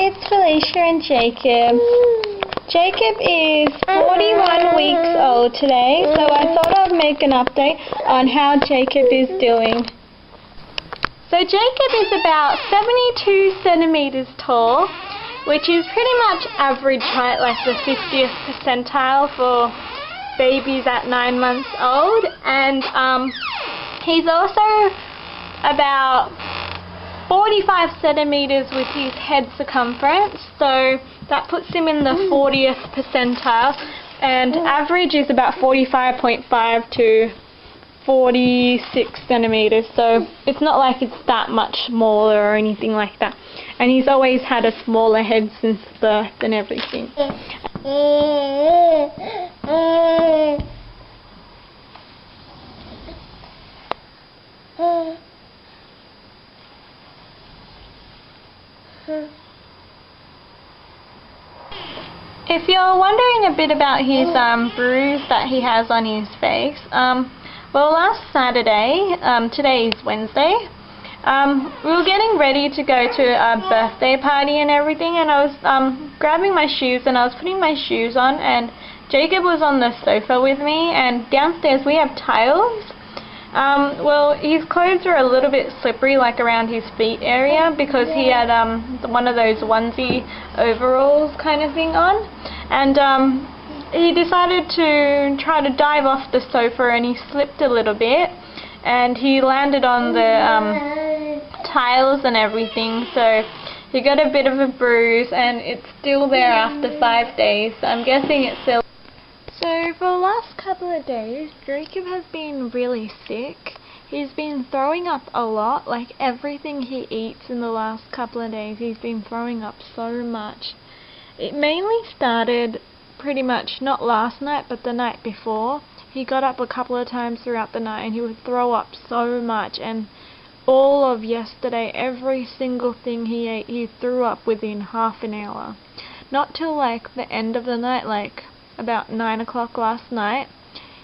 It's Felicia and Jacob. Jacob is 41 weeks old today, so I thought I'd make an update on how Jacob is doing. So Jacob is about 72 centimeters tall, which is pretty much average height, like the 50th percentile for babies at 9 months old. And he's also about 45 centimeters with his head circumference, so that puts him in the 40th percentile, and average is about 45.5 to 46 centimeters, so it's not like it's that much smaller or anything like that. And he's always had a smaller head since birth and everything. If you're wondering a bit about his bruise that he has on his face, well, last Saturday, today is Wednesday, we were getting ready to go to a birthday party and everything, and I was grabbing my shoes and I was putting my shoes on, and Jacob was on the sofa with me, and downstairs we have tiles. Well, his clothes are a little bit slippery, like around his feet area, because he had one of those onesie overalls kind of thing on, and he decided to try to dive off the sofa, and he slipped a little bit, and he landed on the tiles and everything, so he got a bit of a bruise, and it's still there after 5 days, so I'm guessing it's still. So for the last couple of days, Jacob has been really sick. He's been throwing up a lot, like everything he eats in the last couple of days, he's been throwing up so much. It mainly started pretty much not last night, but the night before. He got up a couple of times throughout the night and he would throw up so much, and all of yesterday, every single thing he ate, he threw up within half an hour. Not till like the end of the night, like about 9 o'clock last night,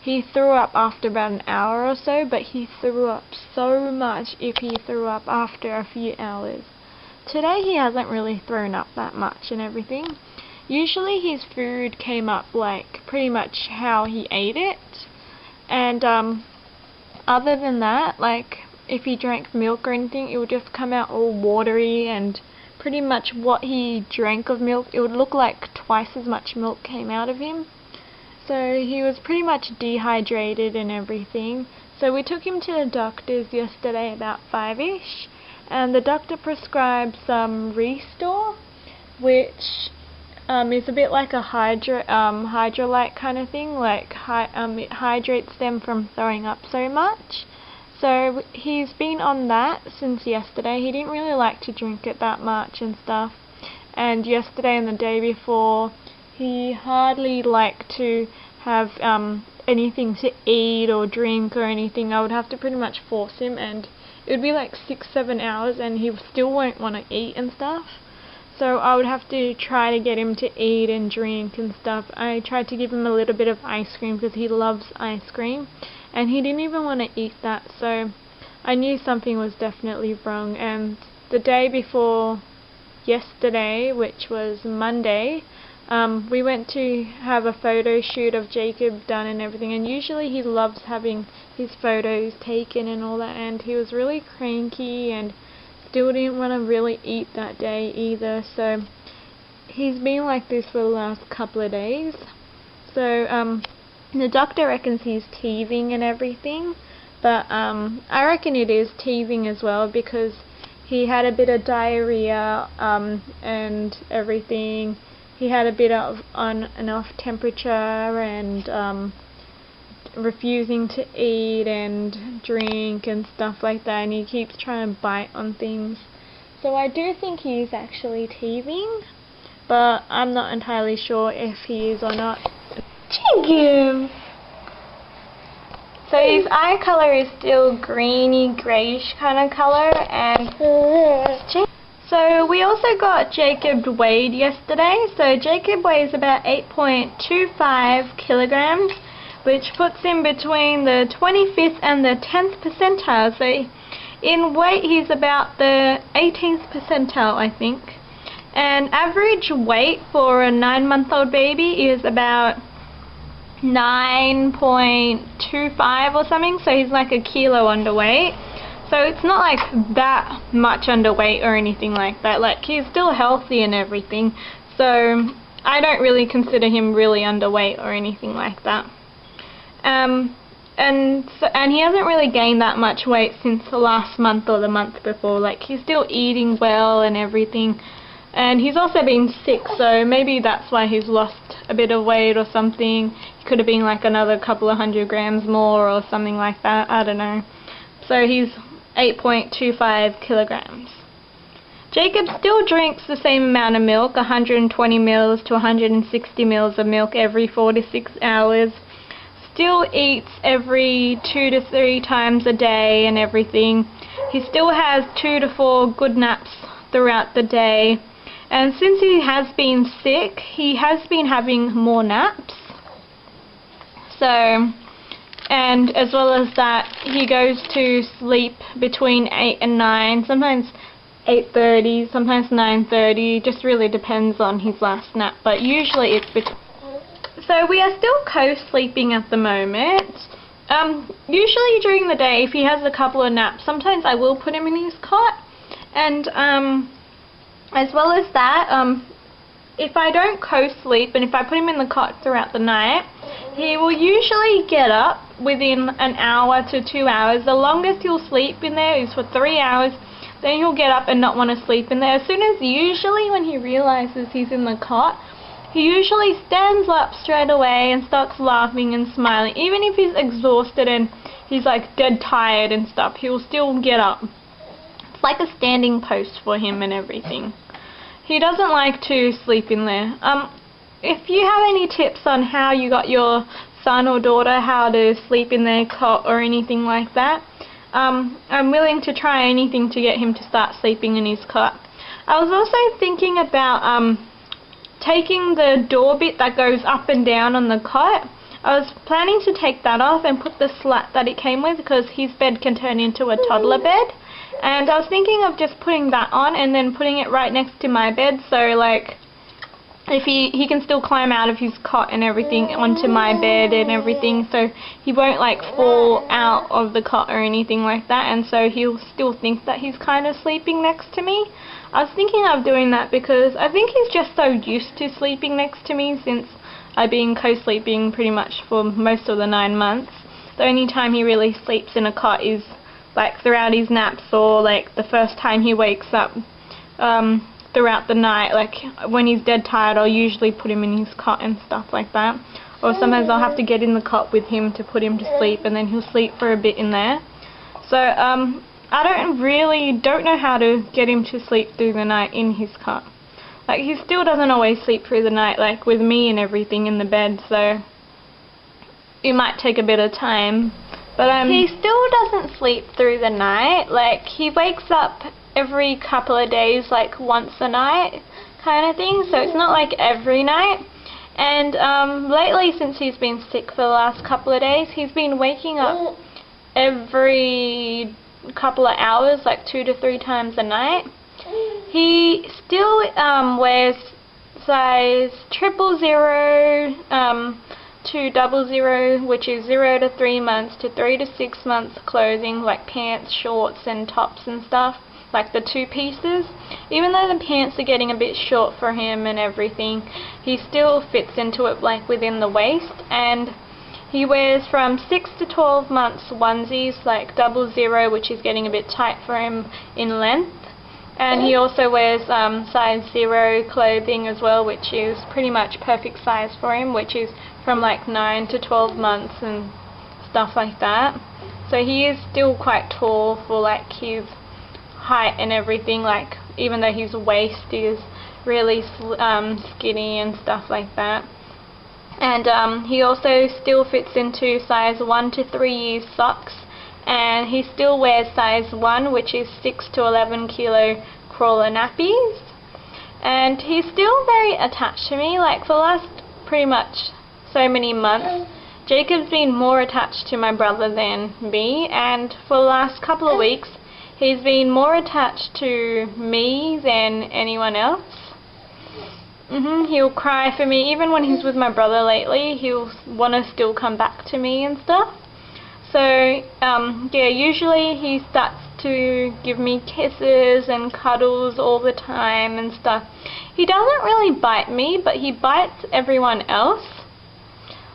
he threw up after about an hour or so, but he threw up so much if he threw up after a few hours. Today he hasn't really thrown up that much and everything. Usually his food came up like pretty much how he ate it, and other than that, like if he drank milk or anything, it would just come out all watery, and pretty much what he drank of milk, it would look like twice as much milk came out of him. So he was pretty much dehydrated and everything. So we took him to the doctor's yesterday about 5ish, and the doctor prescribed some Restore, which is a bit like a hydrolyte kind of thing, like it hydrates them from throwing up so much. So he's been on that since yesterday. He didn't really like to drink it that much and stuff. And yesterday and the day before, he hardly liked to have anything to eat or drink or anything. I would have to pretty much force him, and it would be like 6-7 hours and he still won't want to eat and stuff. So I would have to try to get him to eat and drink and stuff. I tried to give him a little bit of ice cream because he loves ice cream, and he didn't even want to eat that, so I knew something was definitely wrong. And the day before yesterday, which was Monday, we went to have a photo shoot of Jacob done and everything, and usually he loves having his photos taken and all that, and he was really cranky and still didn't want to really eat that day either, so he's been like this for the last couple of days. So the doctor reckons he's teething and everything, but I reckon it is teething as well, because he had a bit of diarrhea and everything. He had a bit of on and off temperature and refusing to eat and drink and stuff like that, and he keeps trying to bite on things. So I do think he's actually teething, but I'm not entirely sure if he is or not. Jacob! So his eye colour is still greeny greyish kind of colour, and so we also got Jacob weighed yesterday. So Jacob weighs about 8.25 kilograms, which puts him between the 25th and the 10th percentile. So in weight he's about the 18th percentile, I think. And average weight for a 9-month-old baby is about 9.25 or something, so he's like a kilo underweight. So it's not like that much underweight or anything like that. Like, he's still healthy and everything, so I don't really consider him really underweight or anything like that. And he hasn't really gained that much weight since the last month or the month before. Like, he's still eating well and everything. And he's also been sick, so maybe that's why he's lost a bit of weight or something. He could have been like another couple of 100 grams more or something like that. I don't know. So he's 8.25 kilograms. Jacob still drinks the same amount of milk, 120 mils to 160 mils of milk every 4 to 6 hours. Still eats every 2 to 3 times a day and everything. He still has 2 to 4 good naps throughout the day. And since he has been sick, he has been having more naps. So, and as well as that, he goes to sleep between 8 and 9, sometimes 8:30, sometimes 9:30, just really depends on his last nap, but usually it's between. So we are still co-sleeping at the moment. Usually during the day, if he has a couple of naps, sometimes I will put him in his cot, and as well as that, if I don't co-sleep and if I put him in the cot throughout the night, he will usually get up within an hour to 2 hours. The longest he'll sleep in there is for 3 hours. Then he'll get up and not want to sleep in there. As soon as, usually when he realizes he's in the cot, he usually stands up straight away and starts laughing and smiling. Even if he's exhausted and he's like dead tired and stuff, he'll still get up. It's like a standing post for him and everything. He doesn't like to sleep in there. If you have any tips on how you got your son or daughter how to sleep in their cot or anything like that, I'm willing to try anything to get him to start sleeping in his cot. I was also thinking about taking the door bit that goes up and down on the cot. I was planning to take that off and put the slat that it came with, because his bed can turn into a toddler bed. And I was thinking of just putting that on and then putting it right next to my bed, so like if he can still climb out of his cot and everything onto my bed and everything, so he won't like fall out of the cot or anything like that, and so he'll still think that he's kind of sleeping next to me. I was thinking of doing that because I think he's just so used to sleeping next to me since I've been co-sleeping pretty much for most of the 9 months. The only time he really sleeps in a cot is like throughout his naps, or like the first time he wakes up throughout the night. Like when he's dead tired, I'll usually put him in his cot and stuff like that. Or sometimes I'll have to get in the cot with him to put him to sleep, and then he'll sleep for a bit in there. So I don't know how to get him to sleep through the night in his cot. Like, he still doesn't always sleep through the night, like with me and everything in the bed, so it might take a bit of time. But he still doesn't sleep through the night. Like, he wakes up every couple of days, like once a night kind of thing, so it's not like every night. And lately, since he's been sick for the last couple of days, he's been waking up every couple of hours, like 2 to 3 times a night. He still wears size 000 to 00, which is 0 to 3 months to 3 to 6 months clothing, like pants, shorts and tops and stuff, like the 2 pieces. Even though the pants are getting a bit short for him and everything, he still fits into it like within the waist. And he wears from 6 to 12 months onesies, like 00, which is getting a bit tight for him in length. And he also wears size 0 clothing as well, which is pretty much perfect size for him, which is from like 9 to 12 months and stuff like that. So he is still quite tall for like his height and everything, like even though his waist is really skinny and stuff like that. And he also still fits into size 1 to 3 years socks, and he still wears size 1, which is 6 to 11 kilo crawler nappies. And he's still very attached to me. Like for the last pretty much so many months, Jacob's been more attached to my brother than me, and for the last couple of weeks he's been more attached to me than anyone else. He'll cry for me. Even when he's with my brother lately, he'll want to still come back to me and stuff. So, yeah, usually he starts to give me kisses and cuddles all the time and stuff. He doesn't really bite me, but he bites everyone else.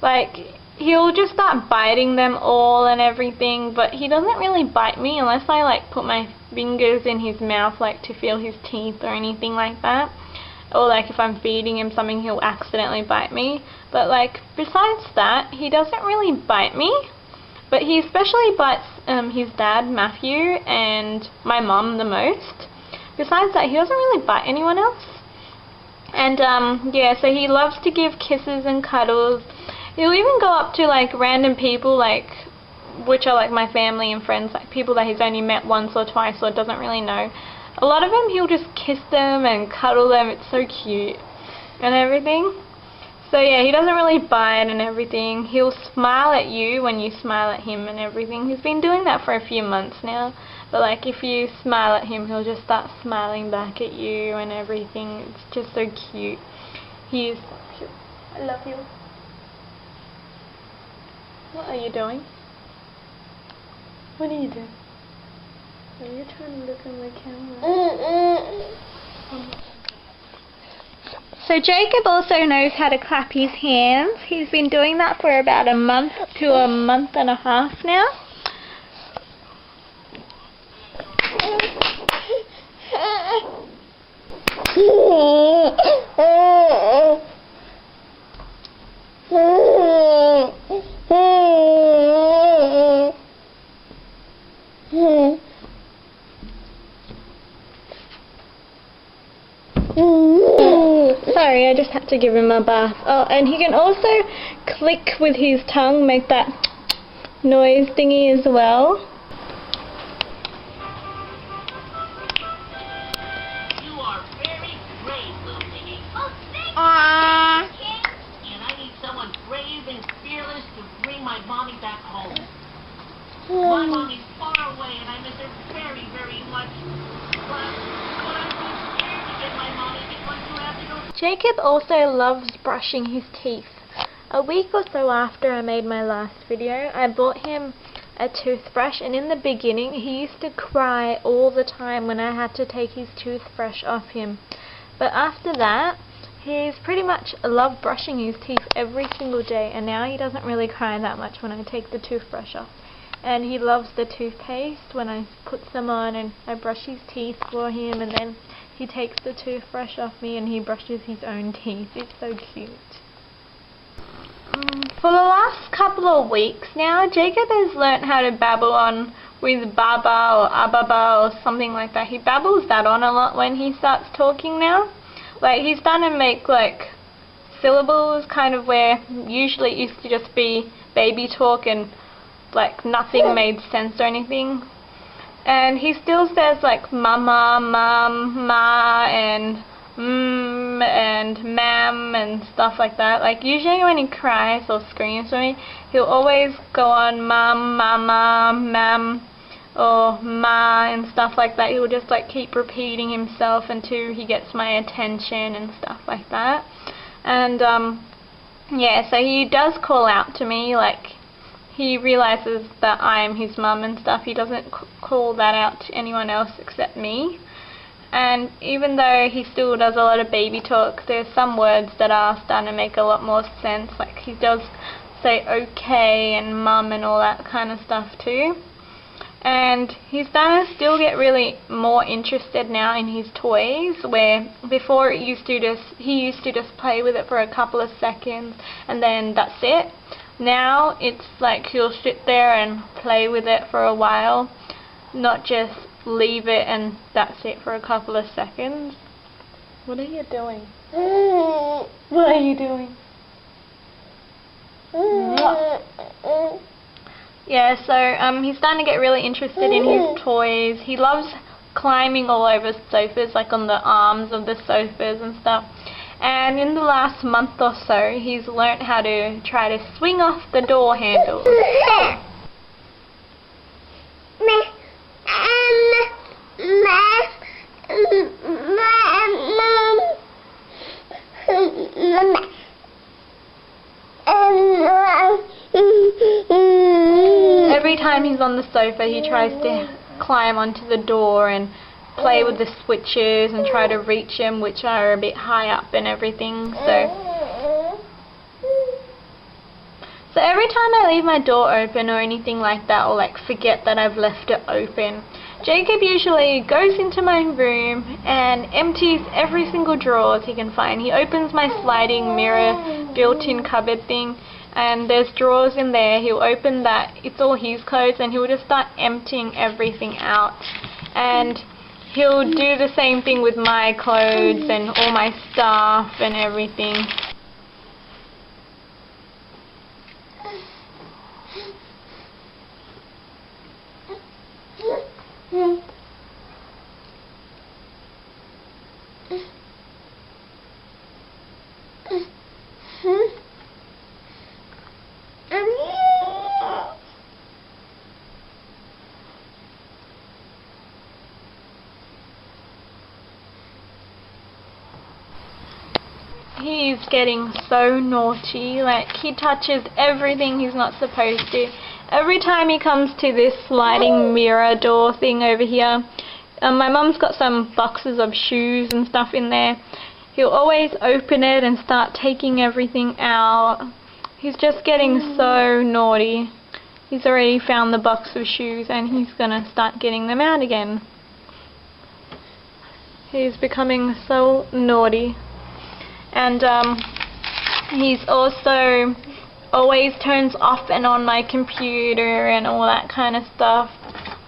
Like, he'll just start biting them all and everything, but he doesn't really bite me unless I, like, put my fingers in his mouth, like, to feel his teeth or anything like that. Or, like, if I'm feeding him something, he'll accidentally bite me. But, like, besides that, he doesn't really bite me. But he especially bites his dad, Matthew, and my mum the most. Besides that, he doesn't really bite anyone else. And, yeah, so he loves to give kisses and cuddles. He'll even go up to, like, random people, like, which are, like, my family and friends, like, people that he's only met once or twice or doesn't really know. A lot of them, he'll just kiss them and cuddle them. It's so cute and everything. So yeah, he doesn't really bite and everything. He'll smile at you when you smile at him and everything. He's been doing that for a few months now. But like if you smile at him, he'll just start smiling back at you and everything. It's just so cute. He is so cute. I love you. What are you doing? What are you doing? Are you trying to look at my camera? So Jacob also knows how to clap his hands. He's been doing that for about a month to a month and a half now. Sorry, I just had to give him a bath. Oh, and he can also click with his tongue, make that noise thingy as well. You are very brave, little thingy. Oh, thank you. And I need someone brave and fearless to bring my mommy back home. My mommy's far away and I miss her very, very much. But I'm so scared to get my mommy because I have to go. Jacob also loves brushing his teeth. A week or so after I made my last video, I bought him a toothbrush, and in the beginning he used to cry all the time when I had to take his toothbrush off him. But after that, he's pretty much loved brushing his teeth every single day, and now he doesn't really cry that much when I take the toothbrush off. And he loves the toothpaste when I put some on and I brush his teeth for him, and then he takes the toothbrush off me and he brushes his own teeth. It's so cute. For the last couple of weeks now, Jacob has learnt how to babble on with Baba or Ababa or something like that. He babbles that on a lot when he starts talking now. Like he's starting to make like syllables, kind of where usually it used to just be baby talk and like nothing made sense or anything. And he still says like mama, mum, ma, and and ma'am and stuff like that. Like usually when he cries or screams for me, he'll always go on mum, mama, ma'am, or ma and stuff like that. He'll just like keep repeating himself until he gets my attention and stuff like that. And yeah, so he does call out to me, like he realizes that I'm his mum and stuff. He doesn't call that out to anyone else except me. And even though he still does a lot of baby talk, there's some words that are starting to make a lot more sense. Like he does say okay and mum and all that kind of stuff too. And he's starting to still get really more interested now in his toys, where before he used to just play with it for a couple of seconds and then that's it. Now it's like he'll sit there and play with it for a while, not just leave it and that's it for a couple of seconds. What are you doing? What are you doing? Yeah, so he's starting to get really interested in his toys. He loves climbing all over sofas, like on the arms of the sofas and stuff. And in the last month or so, he's learnt how to try to swing off the door handles. time he's on the sofa, he tries to climb onto the door and play with the switches and try to reach them, which are a bit high up and everything. So every time I leave my door open or anything like that, or like forget that I've left it open, Jacob usually goes into my room and empties every single drawer he can find. He opens my sliding mirror built-in cupboard thing, and there's drawers in there. He'll open that, it's all his clothes, and he'll just start emptying everything out. And he'll do the same thing with my clothes and all my stuff and everything. He's getting so naughty, like he touches everything he's not supposed to. Every time he comes to this sliding mirror door thing over here, my mum's got some boxes of shoes and stuff in there. He'll always open it and start taking everything out. He's just getting so naughty. He's already found the box of shoes and he's gonna start getting them out again. He's becoming so naughty. And he's also always turns off and on my computer and all that kind of stuff.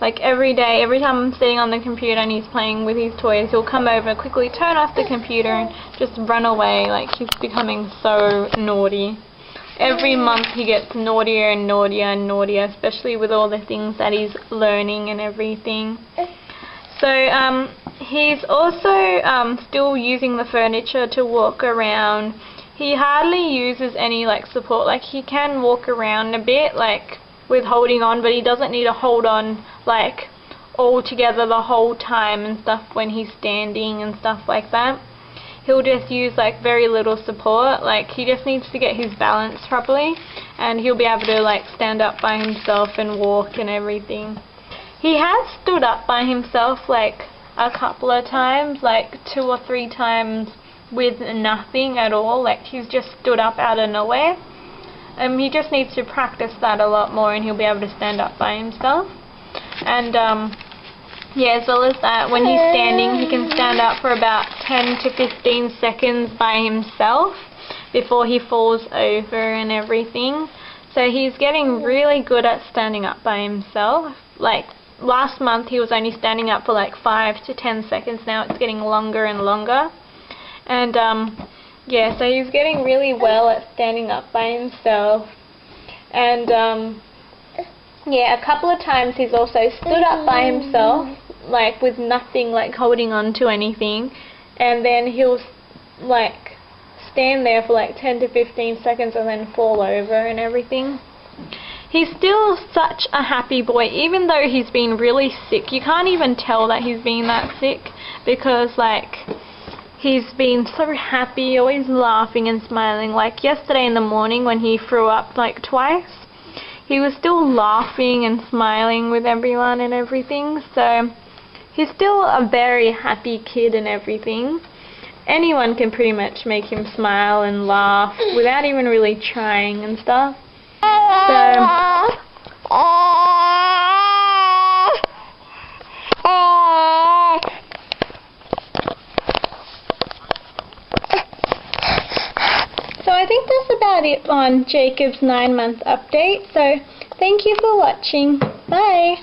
Like every day, every time I'm sitting on the computer and he's playing with his toys, he'll come over, quickly turn off the computer and just run away. Like he's becoming so naughty. Every month he gets naughtier and naughtier and naughtier, especially with all the things that he's learning and everything. So he's also still using the furniture to walk around. He hardly uses any like support. Like he can walk around a bit like with holding on, but he doesn't need to hold on like all together the whole time and stuff when he's standing and stuff like that. He'll just use like very little support. Like he just needs to get his balance properly and he'll be able to like stand up by himself and walk and everything. He has stood up by himself like a couple of times, like 2 or 3 times with nothing at all. Like he's just stood up out of nowhere. He just needs to practice that a lot more and he'll be able to stand up by himself. And yeah, as well as that, when he's standing, he can stand up for about 10 to 15 seconds by himself before he falls over and everything. So he's getting really good at standing up by himself. Like last month he was only standing up for like 5 to 10 seconds. Now it's getting longer and longer. And yeah, so he's getting really well at standing up by himself. And yeah, a couple of times he's also stood up by himself, like with nothing, like holding on to anything, and then he'll like stand there for like 10 to 15 seconds and then fall over and everything. He's still such a happy boy, even though he's been really sick. You can't even tell that he's been that sick because like he's been so happy, always laughing and smiling. Like yesterday in the morning when he threw up like twice, he was still laughing and smiling with everyone and everything. So he's still a very happy kid and everything. Anyone can pretty much make him smile and laugh without even really trying and stuff. So I think that's about it on Jacob's 9-month update. So thank you for watching. Bye.